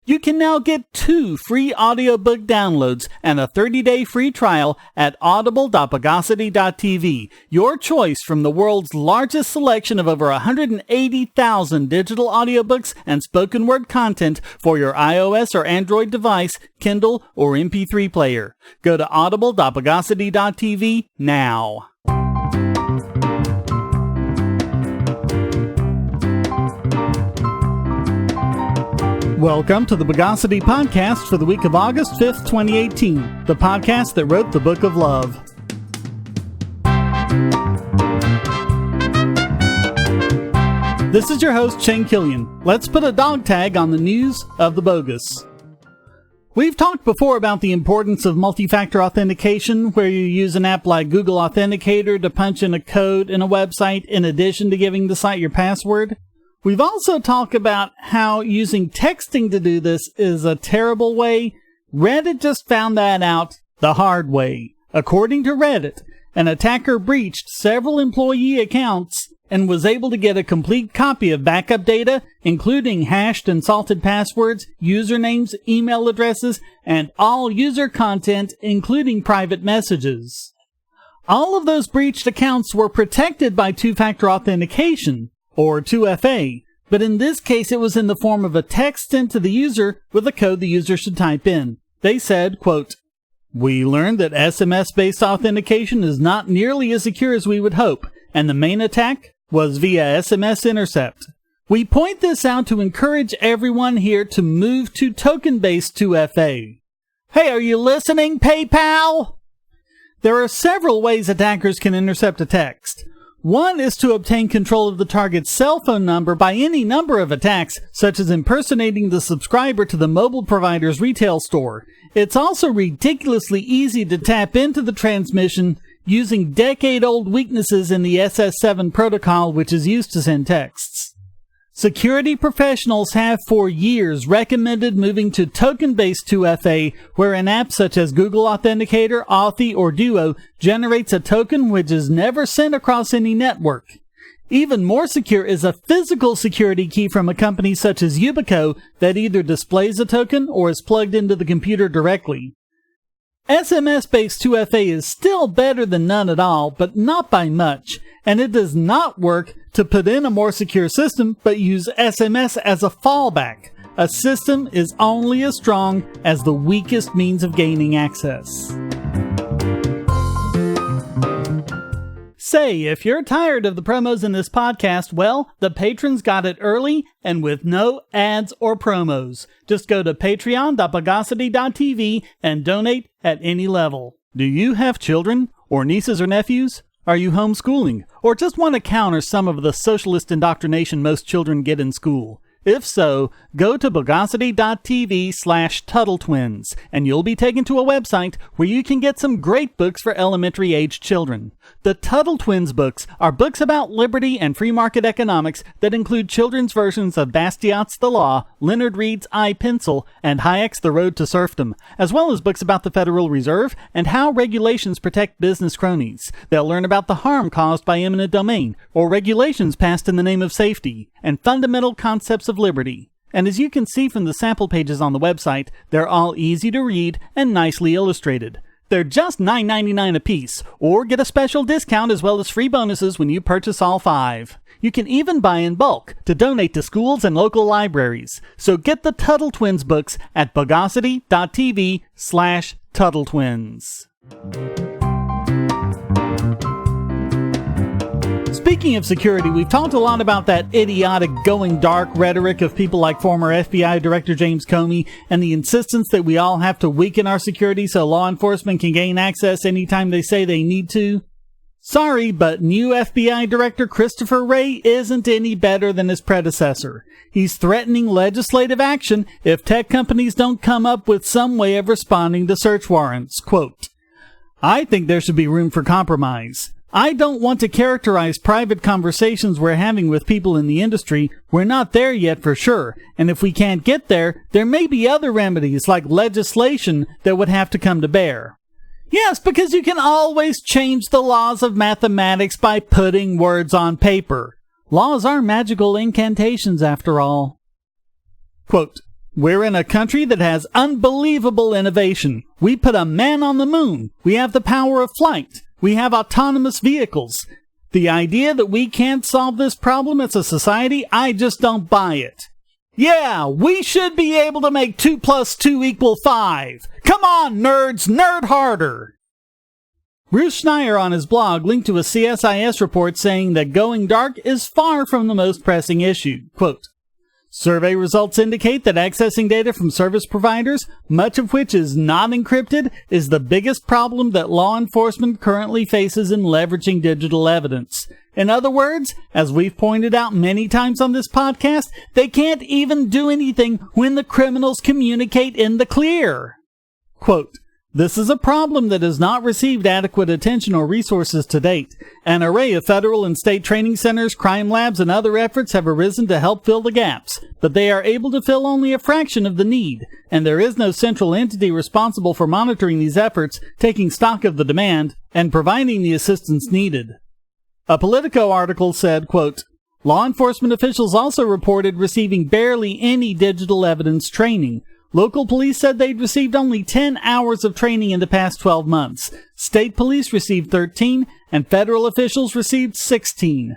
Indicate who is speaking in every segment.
Speaker 1: You can now get 2 free audiobook downloads and a 30-day free trial at audible.bogosity.tv. Your choice from the world's largest selection of over 180,000 digital audiobooks and spoken word content for your iOS or Android device, Kindle, or MP3 player. Go to audible.bogosity.tv now. Welcome to the Bogosity podcast for the week of August 5th, 2018, the podcast that wrote the Book of Love. This is your host, Shane Killian. Let's put a dog tag on the news of the bogus. We've talked before about the importance of multi-factor authentication, where you use an app like Google Authenticator to punch in a code in a website in addition to giving the site your password. We've also talked about how using texting to do this is a terrible way. Reddit just found that out the hard way. According to Reddit, an attacker breached several employee accounts and was able to get a complete copy of backup data, including hashed and salted passwords, usernames, email addresses, and all user content, including private messages. All of those breached accounts were protected by two-factor authentication, or 2FA, but in this case it was in the form of a text sent to the user with a code the user should type in. They said, quote, "We learned that SMS-based authentication is not nearly as secure as we would hope, and the main attack was via SMS intercept. We point this out to encourage everyone here to move to token-based 2FA. Hey, are you listening, PayPal?" There are several ways attackers can intercept a text. One is to obtain control of the target's cell phone number by any number of attacks, such as impersonating the subscriber to the mobile provider's retail store. It's also ridiculously easy to tap into the transmission using decade-old weaknesses in the SS7 protocol, which is used to send texts. Security professionals have for years recommended moving to token-based 2FA, where an app such as Google Authenticator, Authy, or Duo generates a token which is never sent across any network. Even more secure is a physical security key from a company such as Yubico that either displays a token or is plugged into the computer directly. SMS-based 2FA is still better than none at all, but not by much, and it does not work to put in a more secure system, but use SMS as a fallback. A system is only as strong as the weakest means of gaining access. Say, if you're tired of the promos in this podcast, well, the patrons got it early and with no ads or promos. Just go to patreon.bogosity.tv and donate at any level. Do you have children or nieces or nephews? Are you homeschooling or just want to counter some of the socialist indoctrination most children get in school? If so, go to bogosity.tv/TuttleTwins and you'll be taken to a website where you can get some great books for elementary-age children. The Tuttle Twins books are books about liberty and free market economics that include children's versions of Bastiat's The Law, Leonard Read's I, Pencil, and Hayek's The Road to Serfdom, as well as books about the Federal Reserve and how regulations protect business cronies. They'll learn about the harm caused by eminent domain, or regulations passed in the name of safety, and fundamental concepts of liberty. And as you can see from the sample pages on the website, they're all easy to read and nicely illustrated. They're just $9.99 a piece, or get a special discount as well as free bonuses when you purchase all 5. You can even buy in bulk to donate to schools and local libraries. So get the Tuttle Twins books at bogosity.tv/TuttleTwins. Speaking of security, we've talked a lot about that idiotic going dark rhetoric of people like former FBI Director James Comey and the insistence that we all have to weaken our security so law enforcement can gain access anytime they say they need to. Sorry, but new FBI Director Christopher Wray isn't any better than his predecessor. He's threatening legislative action if tech companies don't come up with some way of responding to search warrants. Quote, "I think there should be room for compromise. I don't want to characterize private conversations we're having with people in the industry. We're not there yet for sure, and if we can't get there, there may be other remedies like legislation that would have to come to bear." Yes, because you can always change the laws of mathematics by putting words on paper. Laws are magical incantations after all. Quote, We're in a country that has unbelievable innovation. We put a man on the moon. We have the power of flight. We have autonomous vehicles. The idea that we can't solve this problem as a society, I just don't buy it. Yeah, we should be able to make 2 + 2 = 5. Come on, nerds, nerd harder. Bruce Schneier on his blog linked to a CSIS report saying that going dark is far from the most pressing issue. Quote, survey results indicate that accessing data from service providers, much of which is not encrypted, is the biggest problem that law enforcement currently faces in leveraging digital evidence. In other words, as we've pointed out many times on this podcast, they can't even do anything when the criminals communicate in the clear. Quote, this is a problem that has not received adequate attention or resources to date. An array of federal and state training centers, crime labs, and other efforts have arisen to help fill the gaps, but they are able to fill only a fraction of the need, and there is no central entity responsible for monitoring these efforts, taking stock of the demand, and providing the assistance needed. A Politico article said, quote, law enforcement officials also reported receiving barely any digital evidence training. Local police said they'd received only 10 hours of training in the past 12 months. State police received 13, and federal officials received 16.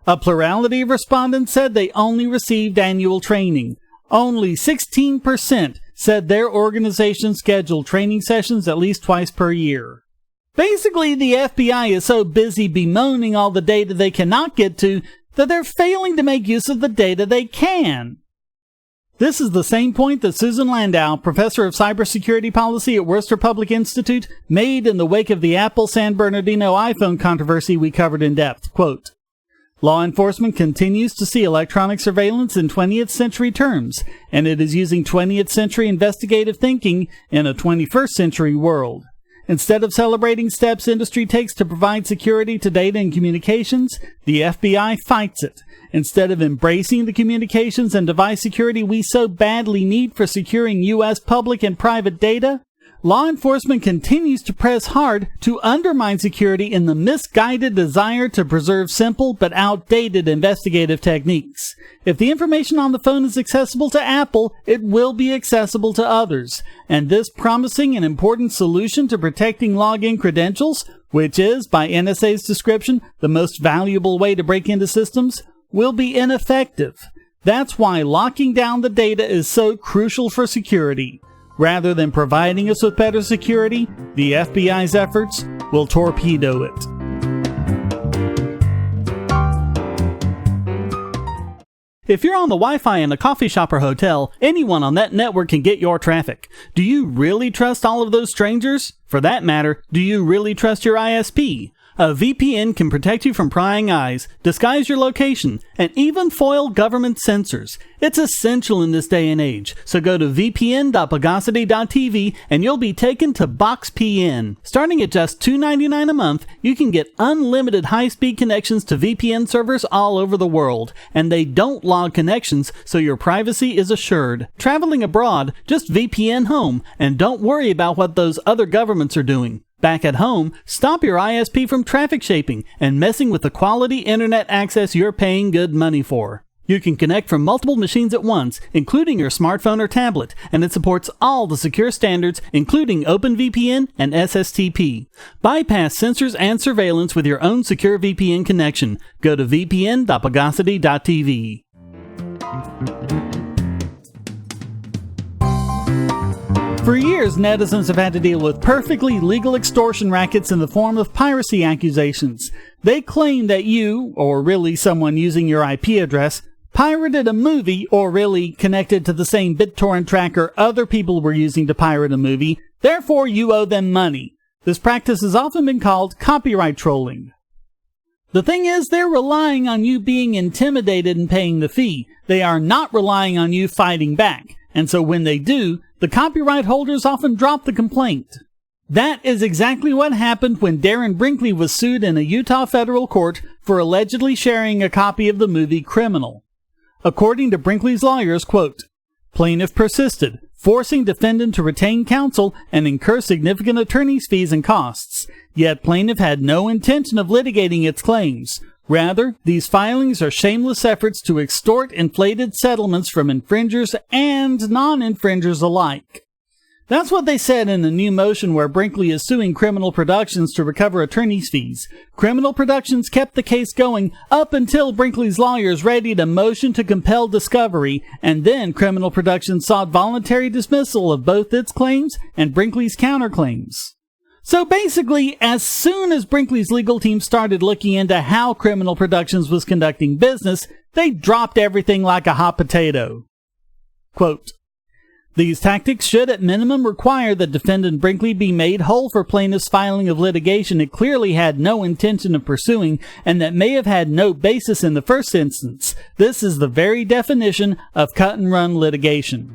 Speaker 1: A plurality of respondents said they only received annual training. Only 16% said their organization scheduled training sessions at least twice per year. Basically, the FBI is so busy bemoaning all the data they cannot get to that they're failing to make use of the data they can. This is the same point that Susan Landau, professor of cybersecurity policy at Worcester Public Institute, made in the wake of the Apple San Bernardino iPhone controversy we covered in depth. Quote, law enforcement continues to see electronic surveillance in 20th century terms, and it is using 20th century investigative thinking in a 21st century world. Instead of celebrating steps industry takes to provide security to data and communications, the FBI fights it. Instead of embracing the communications and device security we so badly need for securing U.S. public and private data, law enforcement continues to press hard to undermine security in the misguided desire to preserve simple but outdated investigative techniques. If the information on the phone is accessible to Apple, it will be accessible to others. And this promising and important solution to protecting login credentials, which is, by NSA's description, the most valuable way to break into systems, will be ineffective. That's why locking down the data is so crucial for security. Rather than providing us with better security, the FBI's efforts will torpedo it. If you're on the Wi-Fi in a coffee shop or hotel, anyone on that network can get your traffic. Do you really trust all of those strangers? For that matter, do you really trust your ISP? A VPN can protect you from prying eyes, disguise your location, and even foil government censors. It's essential in this day and age, so go to vpn.bogosity.tv and you'll be taken to BoxPN. Starting at just $2.99 a month, you can get unlimited high-speed connections to VPN servers all over the world, and they don't log connections, so your privacy is assured. Traveling abroad, just VPN home, and don't worry about what those other governments are doing. Back at home, stop your ISP from traffic shaping and messing with the quality internet access you're paying good money for. You can connect from multiple machines at once, including your smartphone or tablet, and it supports all the secure standards, including OpenVPN and SSTP. Bypass censors and surveillance with your own secure VPN connection. Go to vpn.bogosity.tv. For years, netizens have had to deal with perfectly legal extortion rackets in the form of piracy accusations. They claim that you, or really someone using your IP address, pirated a movie, or really connected to the same BitTorrent tracker other people were using to pirate a movie, therefore you owe them money. This practice has often been called copyright trolling. The thing is, they're relying on you being intimidated and paying the fee. They are not relying on you fighting back. And so when they do, the copyright holders often drop the complaint. That is exactly what happened when Darren Brinkley was sued in a Utah federal court for allegedly sharing a copy of the movie Criminal. According to Brinkley's lawyers, quote, plaintiff persisted, forcing defendant to retain counsel and incur significant attorney's fees and costs. Yet plaintiff had no intention of litigating its claims. Rather, these filings are shameless efforts to extort inflated settlements from infringers and non-infringers alike. That's what they said in a new motion where Brinkley is suing Criminal Productions to recover attorney's fees. Criminal Productions kept the case going up until Brinkley's lawyers readied a motion to compel discovery, and then Criminal Productions sought voluntary dismissal of both its claims and Brinkley's counterclaims. So basically, as soon as Brinkley's legal team started looking into how Criminal Productions was conducting business, they dropped everything like a hot potato. Quote, "These tactics should at minimum require that defendant Brinkley be made whole for plaintiff's filing of litigation it clearly had no intention of pursuing and that may have had no basis in the first instance. This is the very definition of cut-and-run litigation."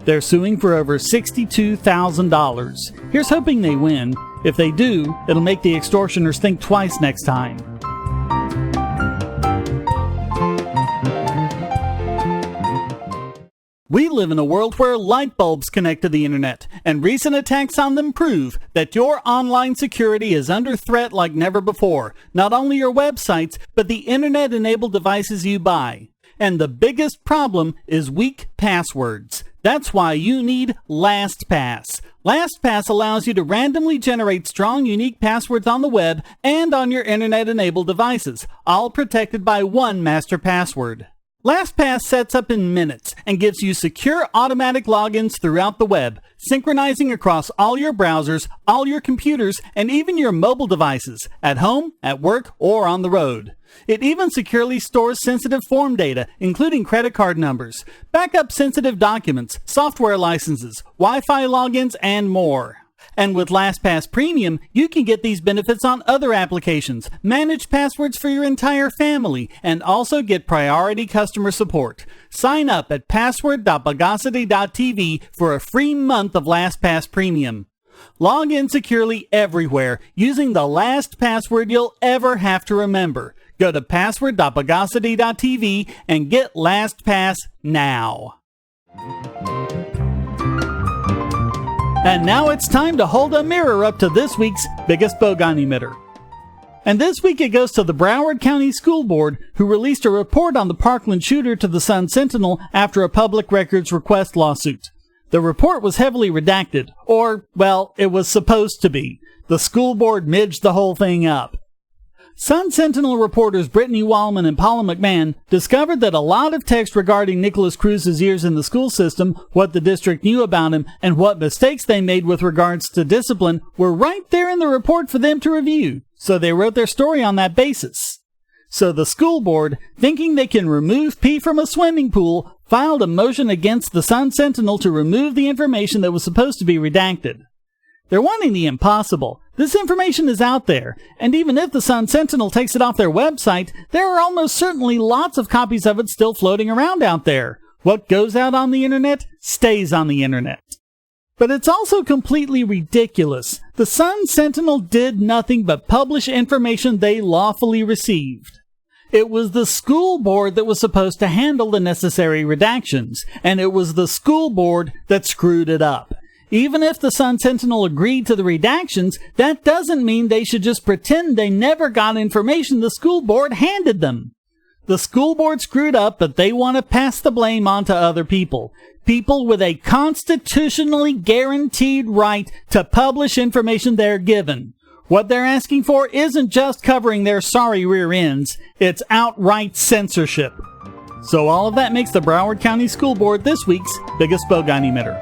Speaker 1: They're suing for over $62,000. Here's hoping they win. If they do, it'll make the extortioners think twice next time. We live in a world where light bulbs connect to the internet, and recent attacks on them prove that your online security is under threat like never before. Not only your websites, but the internet-enabled devices you buy. And the biggest problem is weak passwords. That's why you need LastPass. LastPass allows you to randomly generate strong, unique passwords on the web and on your internet-enabled devices, all protected by one master password. LastPass sets up in minutes and gives you secure automatic logins throughout the web, synchronizing across all your browsers, all your computers, and even your mobile devices, at home, at work, or on the road. It even securely stores sensitive form data, including credit card numbers, backup sensitive documents, software licenses, Wi-Fi logins, and more. And with LastPass Premium, you can get these benefits on other applications, manage passwords for your entire family, and also get priority customer support. Sign up at password.bogosity.tv for a free month of LastPass Premium. Log in securely everywhere using the last password you'll ever have to remember. Go to password.bogosity.tv and get LastPass now. And now it's time to hold a mirror up to this week's biggest Bogon emitter. And this week it goes to the Broward County School Board, who released a report on the Parkland shooter to the Sun-Sentinel after a public records request lawsuit. The report was heavily redacted, or, well, it was supposed to be. The school board midged the whole thing up. Sun-Sentinel reporters Brittany Wallman and Paula McMahon discovered that a lot of text regarding Nicholas Cruz's years in the school system, what the district knew about him, and what mistakes they made with regards to discipline were right there in the report for them to review, so they wrote their story on that basis. So the school board, thinking they can remove pee from a swimming pool, filed a motion against the Sun-Sentinel to remove the information that was supposed to be redacted. They're wanting the impossible. This information is out there, and even if the Sun-Sentinel takes it off their website, there are almost certainly lots of copies of it still floating around out there. What goes out on the internet stays on the internet. But it's also completely ridiculous. The Sun-Sentinel did nothing but publish information they lawfully received. It was the school board that was supposed to handle the necessary redactions, and it was the school board that screwed it up. Even if the Sun-Sentinel agreed to the redactions, that doesn't mean they should just pretend they never got information the school board handed them. The school board screwed up, but they want to pass the blame on to other people. People with a constitutionally guaranteed right to publish information they're given. What they're asking for isn't just covering their sorry rear ends, it's outright censorship. So all of that makes the Broward County School Board this week's biggest Bogon emitter.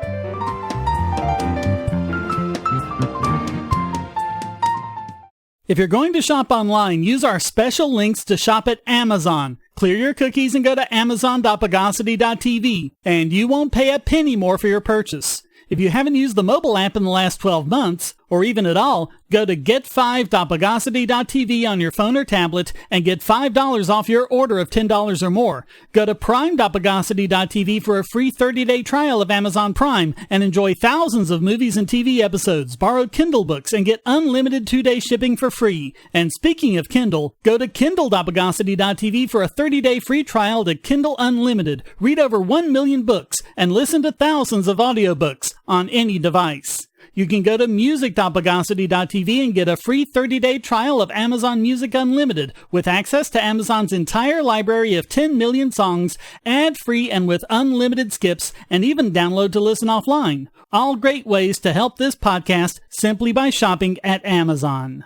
Speaker 1: If you're going to shop online, use our special links to shop at Amazon. Clear your cookies and go to amazon.bogosity.tv, and you won't pay a penny more for your purchase. If you haven't used the mobile app in the last 12 months, or even at all, go to get5.bogosity.tv on your phone or tablet and get $5 off your order of $10 or more. Go to prime.bogosity.tv for a free 30-day trial of Amazon Prime and enjoy thousands of movies and TV episodes, borrowed Kindle books, and get unlimited 2-day shipping for free. And speaking of Kindle, go to kindle.bogosity.tv for a 30-day free trial to Kindle Unlimited. Read over 1 million books and listen to thousands of audiobooks on any device. you can go to music.bogosity.tv and get a free 30-day trial of Amazon Music Unlimited with access to Amazon's entire library of 10 million songs, ad-free and with unlimited skips, and even download to listen offline. All great ways to help this podcast simply by shopping at Amazon.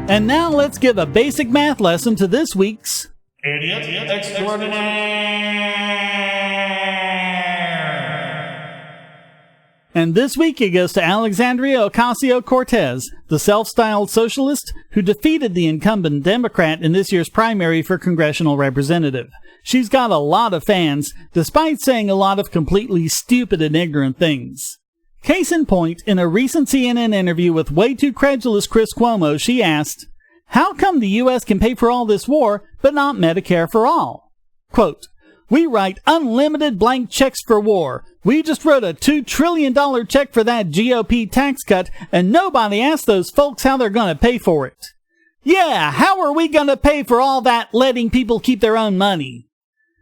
Speaker 1: And now let's give a basic math lesson to this week's
Speaker 2: Idiot Extraordinaire.
Speaker 1: And this week it goes to Alexandria Ocasio-Cortez, the self-styled socialist who defeated the incumbent Democrat in this year's primary for congressional representative. She's got a lot of fans, despite saying a lot of completely stupid and ignorant things. Case in point, in a recent CNN interview with way too credulous Chris Cuomo, she asked, "How come the U.S. can pay for all this war, but not Medicare for all?" Quote, "We write unlimited blank checks for war. We just wrote a $2 trillion check for that GOP tax cut, and nobody asked those folks how they're going to pay for it." Yeah, how are we going to pay for all that letting people keep their own money?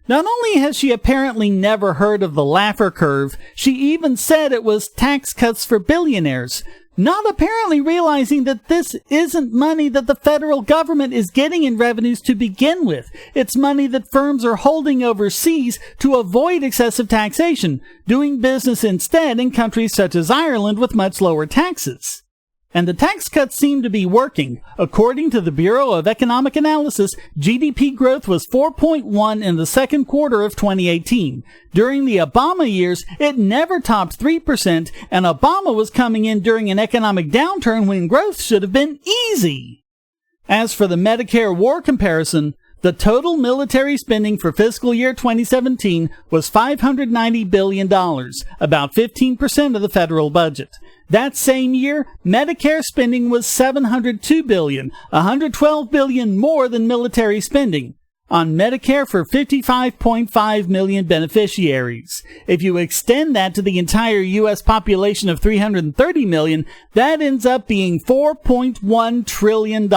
Speaker 1: Not only has she apparently never heard of the Laffer curve, she even said it was tax cuts for billionaires, not apparently realizing that this isn't money that the federal government is getting in revenues to begin with. It's money that firms are holding overseas to avoid excessive taxation, doing business instead in countries such as Ireland with much lower taxes. And the tax cuts seem to be working. According to the Bureau of Economic Analysis, GDP growth was 4.1 in the second quarter of 2018. During the Obama years, it never topped 3%, and Obama was coming in during an economic downturn when growth should have been easy. As for the Medicare war comparison, the total military spending for fiscal year 2017 was $590 billion, about 15% of the federal budget. That same year, Medicare spending was $702 billion, $112 billion more than military spending, on Medicare for 55.5 million beneficiaries. If you extend that to the entire U.S. population of 330 million, that ends up being $4.1 trillion.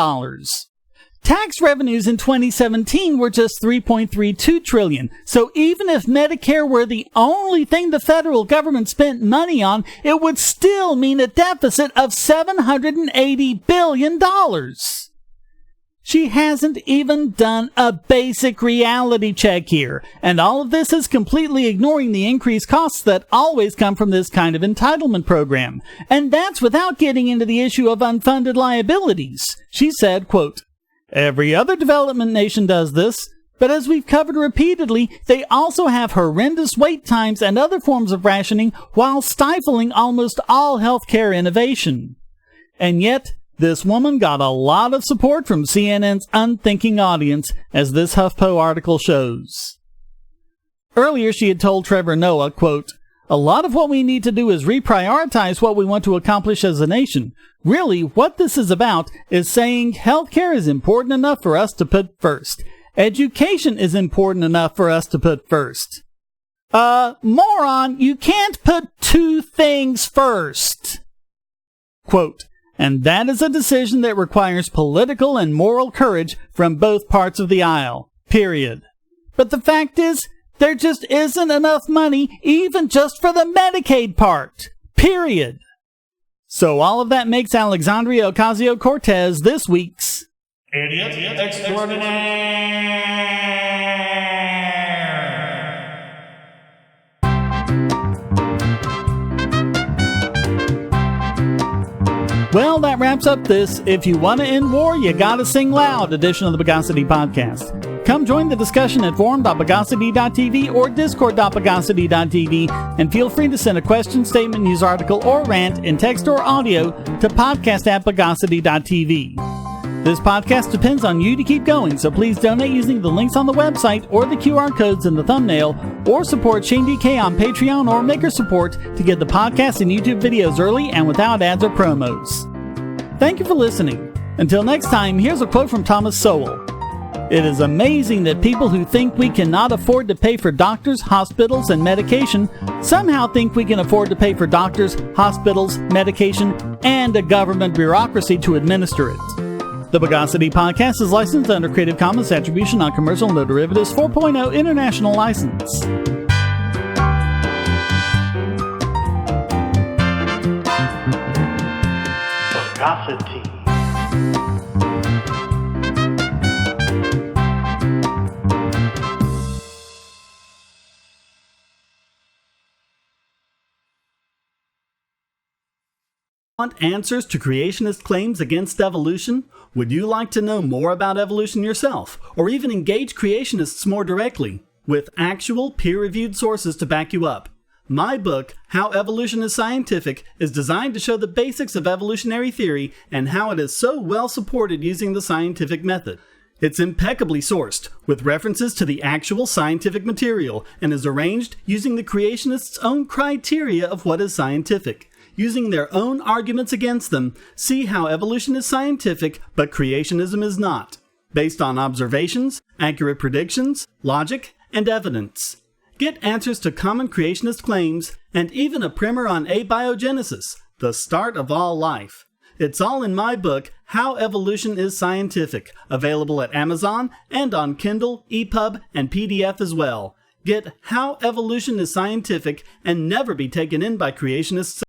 Speaker 1: Tax revenues in 2017 were just $3.32 trillion. So even if Medicare were the only thing the federal government spent money on, it would still mean a deficit of $780 billion. She hasn't even done a basic reality check here, and all of this is completely ignoring the increased costs that always come from this kind of entitlement program. And that's without getting into the issue of unfunded liabilities. She said, quote, "Every other development nation does this, but as we've covered repeatedly, they also have horrendous wait times and other forms of rationing while stifling almost all healthcare innovation." And yet, this woman got a lot of support from CNN's unthinking audience, as this HuffPo article shows. Earlier, she had told Trevor Noah, quote, "A lot of what we need to do is reprioritize what we want to accomplish as a nation. Really, what this is about is saying healthcare is important enough for us to put first. Education is important enough for us to put first." Moron, you can't put two things first. Quote, "And that is a decision that requires political and moral courage from both parts of the aisle. Period. But the fact is, there just isn't enough money even just for the Medicaid part. Period." So all of that makes Alexandria Ocasio-Cortez this week's
Speaker 2: Idiot Extraordinaire.
Speaker 1: Well, that wraps up this If You Want to End War, You Gotta Sing Loud edition of the Bogosity podcast. Come join the discussion at forum.bogosity.tv or discord.bogosity.tv, and feel free to send a question, statement, news article, or rant in text or audio to podcast@bogosity.tv. This podcast depends on you to keep going, so please donate using the links on the website or the QR codes in the thumbnail, or support Shane DK on Patreon or Maker Support to get the podcast and YouTube videos early and without ads or promos. Thank you for listening. Until next time, here's a quote from Thomas Sowell. "It is amazing that people who think we cannot afford to pay for doctors, hospitals, and medication somehow think we can afford to pay for doctors, hospitals, medication, and a government bureaucracy to administer it." The Bogosity podcast is licensed under Creative Commons Attribution Non-Commercial No Derivatives 4.0 International License.
Speaker 2: Bogosity.
Speaker 1: Want answers to creationist claims against evolution? Would you like to know more about evolution yourself, or even engage creationists more directly, with actual peer-reviewed sources to back you up? My book, How Evolution is Scientific, is designed to show the basics of evolutionary theory and how it is so well supported using the scientific method. It's impeccably sourced, with references to the actual scientific material, and is arranged using the creationists' own criteria of what is scientific. Using their own arguments against them, see how evolution is scientific, but creationism is not, based on observations, accurate predictions, logic, and evidence. Get answers to common creationist claims, and even a primer on abiogenesis, the start of all life. It's all in my book, How Evolution is Scientific, available at Amazon and on Kindle, EPUB, and PDF as well. Get How Evolution is Scientific and never be taken in by creationists.